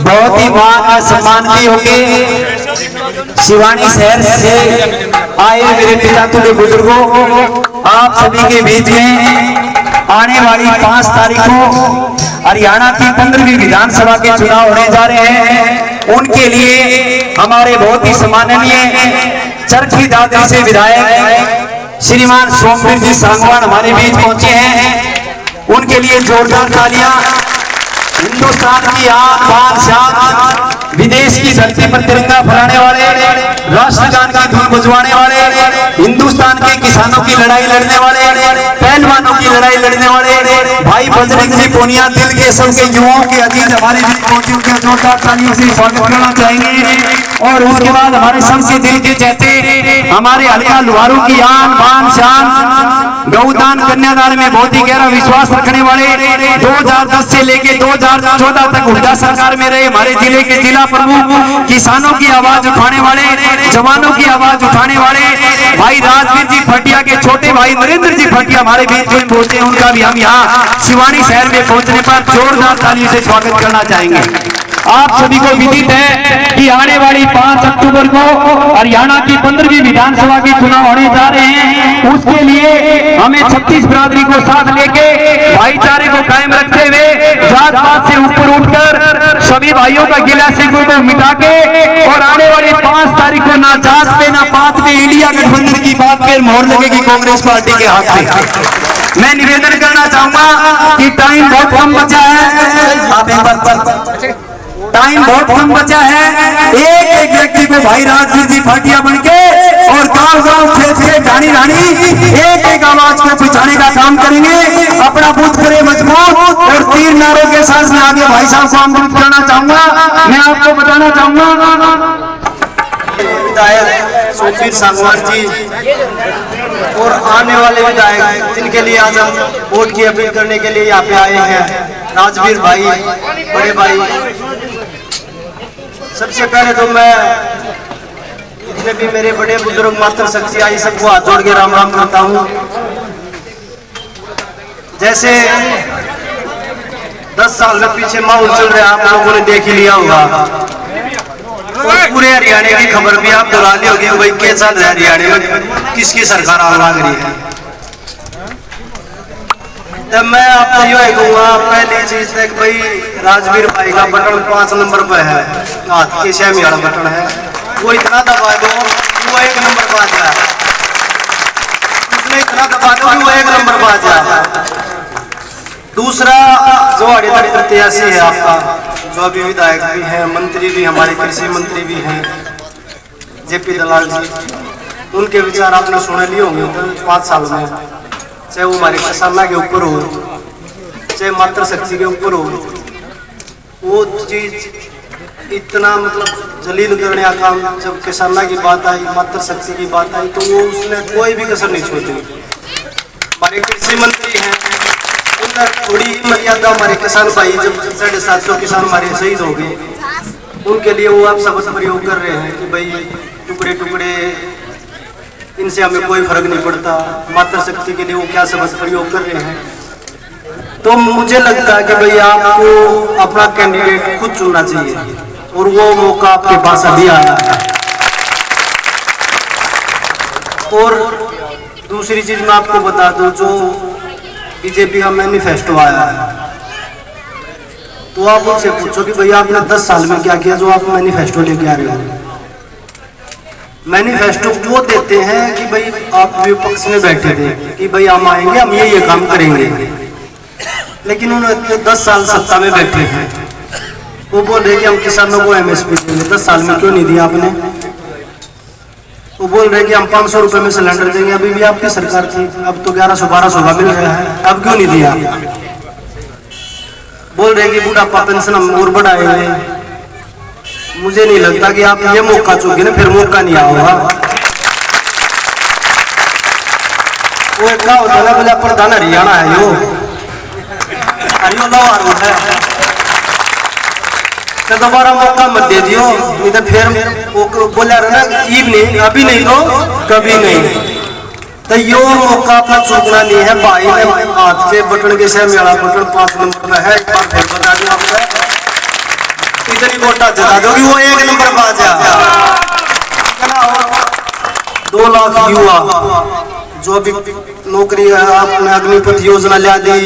बहुत ही मान और सम्मान की होगी। शिवानी शहर से आए मेरे पिता तुल्य बुजुर्गों, आप सभी के बीच में आने वाली 5 तारीख को हरियाणा की 15वीं विधानसभा के चुनाव होने जा रहे हैं। उनके लिए हमारे बहुत ही सम्माननीय चरखी दादरी से विधायक श्रीमान सोमवीर जी सांगवान हमारे बीच पहुंचे हैं। उनके लिए जोरदार तालियां। हिंदुस्तान की आन बान शान, विदेश की धरती पर तिरंगा फहराने वाले, राष्ट्रगान की धुन बजवाने वाले, हिंदुस्तान के किसानों की लड़ाई लड़ने वाले, पहलवानों की लड़ाई लड़ने वाले भाई बजरंग जी पूनिया दिल के सबके युवाओं के अजीज हमारे बीच पहुंचे, उनका जोरदार तालियों से स्वागत करना चाहेंगे। और उसके बाद हमारे सबसे दिल के चहते हमारे हल्का लुहारू की आन बान शान, गौदान कन्यादान में बहुत ही गहरा विश्वास रखने वाले, 2010 से लेके 2014 तक हुड्डा सरकार में रहे हमारे जिले के जिला प्रमुख, किसानों की आवाज उठाने वाले, जवानों की आवाज उठाने वाले भाई राजवीर जी फटिया के छोटे भाई नरेंद्र जी फटिया हमारे बीच में पहुंचे। उनका भी हम यहाँ शिवानी शहर में पहुंचने पर जोरदार तालियों से स्वागत करना चाहेंगे। आप सभी को विदित है कि आने वाली 5 अक्टूबर को हरियाणा की 15वीं विधानसभा के चुनाव होने जा रहे हैं। उसके लिए हमें 36 बिरादरी को साथ लेके भाईचारे को कायम रखते हुए जात पात से ऊपर उठकर सभी भाइयों का गिला शिकवे को मिटा के और आने वाली 5 तारीख को ना जात पे ना पात पे इंडिया गठबंधन की बात पे मोहर लगेगी कांग्रेस पार्टी के हाथ में। मैं निवेदन करना चाहूंगा कि टाइम बहुत कम बचा है, टाइम बहुत कम बचा है। एक एक व्यक्ति को भाई राजवीर जी फाटिया बनके और गांव-गांव खेत-खेत ढाणी-ढाणी एक एक आवाज को पहुंचाने का काम करेंगे। अपना बूथ करे मजबूत और तीर नारों के साथ में आगे भाई साहब को आमंत्रित करना चाहूंगा। मैं आपको बताना चाहूंगा विधायक सोमवीर सांगवान जी और आने वाले विधायक जिनके लिए आज हम वोट की अपील करने के लिए यहाँ पे आए हैं, राजवीर भाई, बड़े भाई। सबसे पहले तो मैं जितने भी मेरे बड़े बुजुर्ग मातृशक्ति आई सबको हाथ जोड़ के राम राम करता हूँ। जैसे 10 साल में पीछे माहौल चल रहा है, आप लोगों ने देख ही लिया होगा और पूरे हरियाणा की खबर भी आप दोहरा ली होगी भाई क्या चल रहा है हरियाणा में, किसकी सरकार आग लग रही है। तब मैं आपको यो कहूँगा, पहली चीज तक भाई राजवीर भाई का बटन 5 नंबर पे है, हाथ के श्यामी वाला बटन है, वो इतना दबा दो वो 1 नंबर पर आ जाए, उसमें इतना दबा दो वो 1 नंबर पर आ जाए। दूसरा जो हरियाणा प्रत्याशी है आपका, जो अभी विधायक भी है, मंत्री भी, हमारे कृषि मंत्री भी हैं जेपी दलाल जी, उनके विचार आपने सुने लिए होंगे 5 साल में, चाहे वो हमारे किसाना के ऊपर हो, चाहे मातृशक्ति के ऊपर हो, वो चीज इतना मतलब जलील करने का काम, जब किसाना की बात आई, मातृशक्ति की बात आई, तो वो उसने कोई भी कसर नहीं छोड़ी। हमारे कृषि मंत्री हैं, उनका थोड़ी मर्यादा हमारे किसान भाई, जब 750 किसान हमारे शहीद हो गए, उनके लिए वो आप शब्द प्रयोग कर रहे हैं कि भाई टुकड़े टुकड़े, इनसे हमें कोई फर्क नहीं पड़ता, मातृशक्ति के लिए वो क्या शब्द प्रयोग कर रहे हैं। तो मुझे लगता है कि भाई आपको अपना कैंडिडेट खुद चुनना चाहिए और वो मौका आपके पास अभी आया है। और दूसरी चीज मैं आपको बता दूं, जो बीजेपी का मैनिफेस्टो आया है, तो आप उनसे पूछो कि भाई आपने 10 साल में क्या किया जो आप मैनिफेस्टो लेके आ रहे हो। मैनिफेस्टो वो देते हैं कि भाई आप विपक्ष में बैठे थे कि भाई हम आएंगे, हम ये काम करेंगे, लेकिन उन्होंने 10 साल सत्ता में बैठे हैं, वो बोल रहे कि हम किसानों को MSP देंगे। 10 साल में क्यों नहीं दिया आपने? वो बोल रहे कि हम 500 रुपए में सिलेंडर देंगे, अभी भी आपकी सरकार थी, अब तो 1100-1200 का मिल रहा है, अब क्यों नहीं दिया? बोल रहे कि बुढ़ापा पेंशन हम और बढ़ाएंगे। मुझे नहीं लगता कि आप ये मौका चुके ना, फिर मौका नहीं आओगा। वो एक का होता ना, बोले प्रधान हरियाणा है यो, हरियाणा है। तो दोबारा मौका मत दे दियो, नहीं तो फिर वो बोला रहा ना नहीं, अभी नहीं तो कभी नहीं। तो यो मौका अपना चूकना नहीं है। भाई ने हाथ के बटन के से मेरा बटन 5 नंबर पे है, एक बार फिर बता दूं आपको, इतनी वोटा जता दो कि वो 1 नंबर पर आ जाए। 2 लाख युवा जो भी नौकरी आपने अग्निपथ योजना ला दी,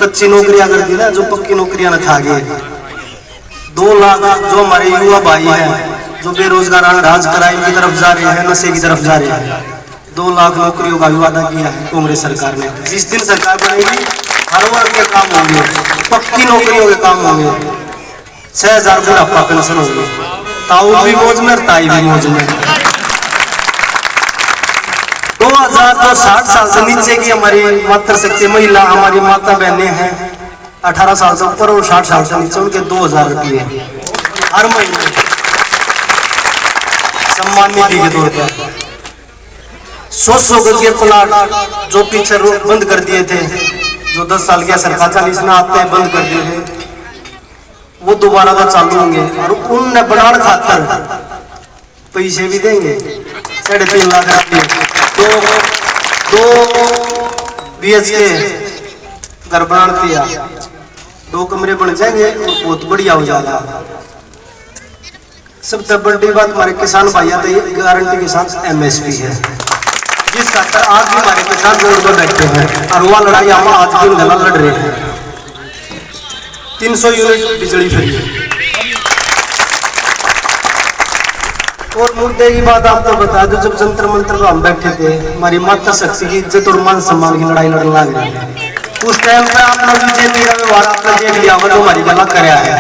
कच्ची नौकरियां कर दी ना, जो पक्की नौकरियां न खा गए। 2 लाख जो हमारे युवा भाई हैं जो बेरोजगार राज क्राइम की तरफ जा रहे हैं, नशे की तरफ जा रहे हैं, 2 लाख नौकरियों का वादा किया है कांग्रेस सरकार ने। जिस दिन सरकार बनेगी हर वर्ग के काम होंगे, पक्की नौकरियों के काम होंगे, 6000 बुढ़ापा पेंशन होगी, ताऊ भी मौज में, ताई भी मौज में। 2000 तो 60 साल से नीचे की हमारी मातृशक्ति महिला, हमारी माता बहनें हैं 18 साल से ऊपर और 60 साल से नीचे, उनके 2000 रुपये हर महीने सम्मान निधि के तौर पर। 100 गज के प्लाट जो पीछे बंद कर दिए थे, जो 10 साल के सरकार 40 में आते हैं बंद कर दिए थे, वो दोबारा का चालू होंगे और उन बनाने खातर पैसे भी देंगे 3.5 लाख रुपये। 2 BHK घर बना दिया, 2 कमरे बन जाएंगे, बहुत बढ़िया हो जाएगा। सबसे बड़ी बात हमारे किसान भाइयों तो गारंटी के साथ MSP है, जिस खातर आज भी हमारे किसान जोड़ पर बैठे हैं और वह लड़ाई हम आज भी लड़ रहे हैं। 300 यूनिट बिजली फ्री। और मुद्दे की बात आपको बता दो, जब जंतर मंत्र पर हम बैठे थे, हमारी माता शक्ति की इज्जत और मान सम्मान की लड़ाई लड़ने लग रही है। उस टाइम पे आपने बीजेपी का व्यवहार आपने देख लिया, वो हमारी गला कराया है।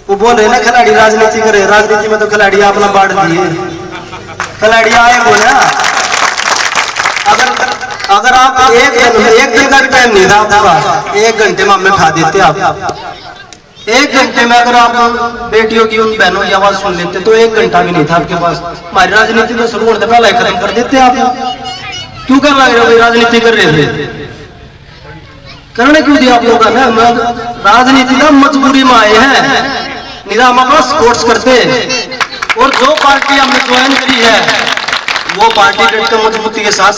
वो बोल रहे ना खिलाड़ी राजनीति करे, राजनीति में तो खिलाड़ी अपना बांट दिए, खिलाड़ी आए बोला। अगर आप एक दिन का टाइम नहीं था आपका, 1 घंटे में हमें खा देते आप। 1 घंटे में अगर आप बेटियों की उन बहनों की आवाज सुन लेते तो 1 घंटा भी नहीं था आपके पास। हमारी राजनीति तो शुरू होने पहले खत्म कर देते आप। क्यों कर रहे हो भाई? राजनीति कर रहे थे, करने क्यों दिया आप लोगों का ना? राजनीति ना मजबूरी में आए हैं, नहीं हम अपना स्पोर्ट्स करते। और जो पार्टी हमने ज्वाइन करी है वो पार्टी डट कर मजबूती के साथ,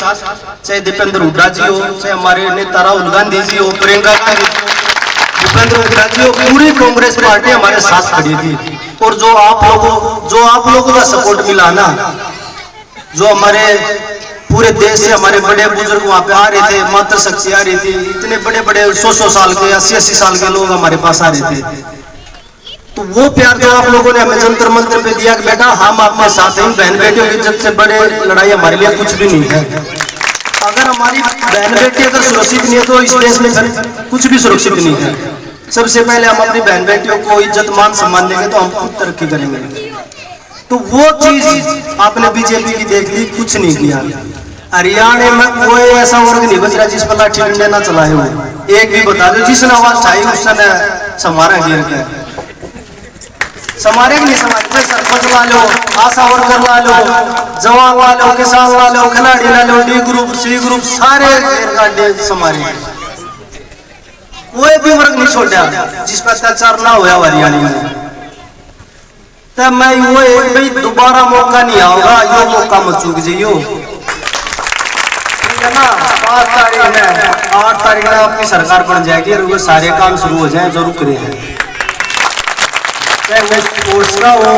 चाहे दीपेंद्र हुड्डा जी हो, चाहे हमारे नेता राहुल गांधी जी हो, प्रियंका गांधी जी हो, दीपेंद्र हुड्डा जी हो, पूरी कांग्रेस पार्टी हमारे साथ खड़ी थी। और जो आप लोगों का सपोर्ट मिला ना, जो हमारे पूरे देश से हमारे बड़े बुजुर्ग वहां पे आ रहे थे, मातृशक्ति आ रही थी, इतने बड़े बड़े 100 साल के 80 साल के लोग हमारे पास आ रहे थे। तो वो प्यार जो आप लोगों ने हमें जंतर मंत्र पे दिया कि बेटा हम आपके साथ हैं, बहन बेटियों की इज्जत से बड़े लड़ाई हमारे लिए कुछ भी नहीं है। अगर हमारी बहन बेटी अगर सुरक्षित नहीं है तो इस देश में कुछ भी सुरक्षित नहीं है। सबसे पहले हम अपनी बहन बेटियों को इज्जत मान सम्मान देंगे तो हम खुद तरक्की करेंगे। तो वो चीज आपने बीजेपी की देख ली, कुछ नहीं किया। हरियाणा में कोई ऐसा वर्ग नहीं बच रहा जिस पर लाठी डंडे ना चलाए हुए। एक भी बता दो जिसने आवाज उठाई उसने समारा घेर के समारे नहीं समारे। सरपंच ला लो, आशा वर्कर ला लो, जवान ला लो, किसान ला लो, खिलाड़ी ला लो, D ग्रुप C ग्रुप सारे समारे। कोई भी वर्ग नहीं छोड़ा जिस पर अत्याचार ना हुआ हरियाणा में। तब मैं वो भाई दोबारा मौका नहीं आओगा, यो मौका मत चूक जाइयो ना। 5 तारीख में 8 तारीख में आपकी सरकार बन जाएगी और वो सारे काम शुरू हो जाए जो रुक रहे हैं। चाहे स्पोर्ट्स का हो,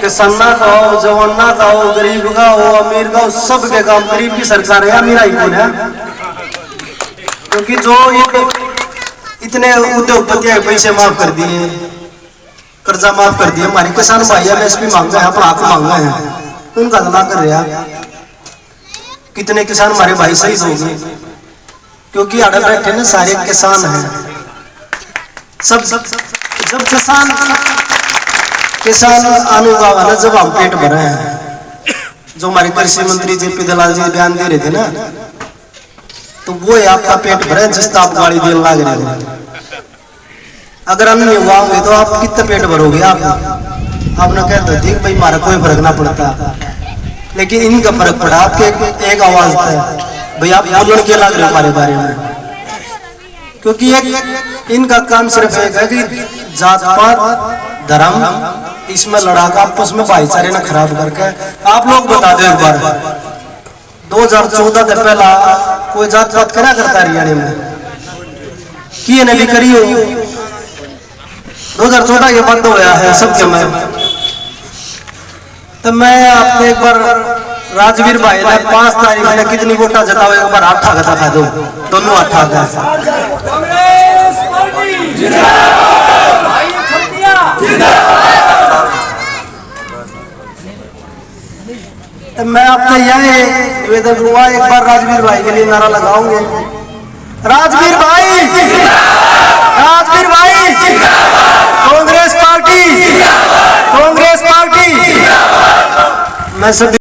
किसाना का हो, जवाना का हो, गरीब का हो, अमीर का हो, सबके काम। गरीब की सरकार है, अमीर आई कौन है? क्योंकि जो इतने उद्योगपति पैसे माफ कर दिए, कर्जा माफ कर दिया, हमारे किसान भाई MSP मांगा है, अपना हक मांगा है, उनका अदा कर रहा है। कितने किसान हमारे भाई शहीद हो गए क्योंकि आड़े बैठे ना सारे किसान हैं। सब जब किसान अनुभाव ना, जब हम पेट भरे हैं, जो हमारे कृषि मंत्री JP दलाल जी बयान दे रहे थे ना, तो वो है आपका पेट भरे जिस आप गाड़ी देने लग रहे हो। अगर हम नहीं हुआ होंगे तो आप कितने पेट भरोगे? आपने कहते थे भाई हमारा कोई फर्क ना पड़ता, लेकिन इनका फर्क पड़ा। आपके एक आवाज था भाई आप बोलने के लग रहे हो हमारे बारे में। क्योंकि एक इनका काम सिर्फ एक है कि जात पात धर्म, इसमें लड़ाका आपस में भाईचारे ना खराब करके। आप लोग बता दो एक बार, 2014 के पहला कोई जात पात करा करता हरियाणा में किए ने भी करी हो। 2014 के बंद होया है सबके में। तो मैं आपको एक बार राजवीर भाई ने 5 तारीख ने कितनी वोटा जताओ, एक बार आठा का दिखा दो, दोनों आठा का। तो मैं आपसे यही निवेदन करूंगा, एक बार राजवीर भाई के लिए नारा लगाऊंगे, राजवीर भाई, राजवीर भाई, कांग्रेस पार्टी, कांग्रेस पार्टी। मैं सभी